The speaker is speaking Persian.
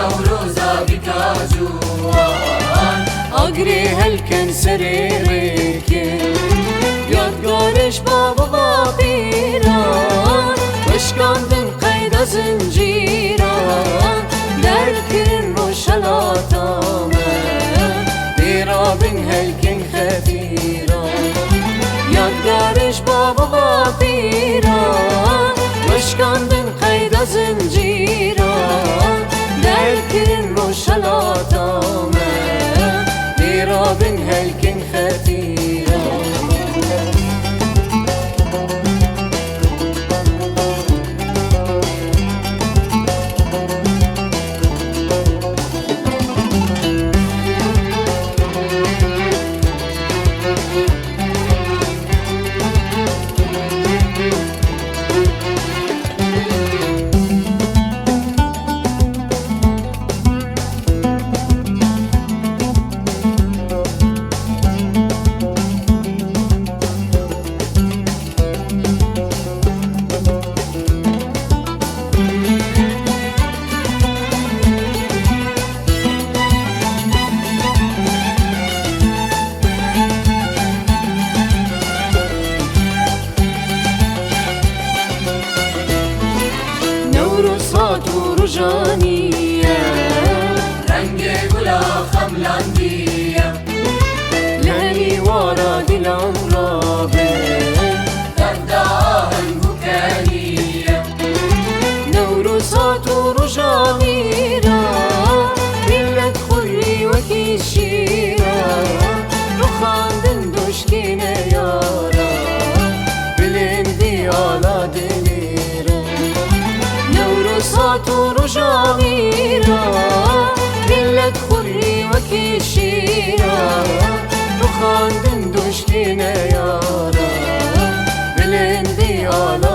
نوروزا بکاجوان آگری هلکن سری ریکن یادگارش بابا با پیران وشکاندن قید زنجیران درکرین رو شلاتامه بیرابن هلکن خفیران یادگارش بابا با پیران وشکاندن قید زنجیران درکرین رو شلاتامه بیرابن هلکن خفیران نوروزات و رجانیه رنگ گلا خملاندیه لانی وارا دلم رابه درداها هنگوکانیه نوروزات و رجانیه ملت خوری وکی شیره رخاندن دوشکینه یاره بلندی آلا دلیره نوروزات و رجانیه ملت خوری وکی شیره رخاندن دوشکینه یاره بلندی آلا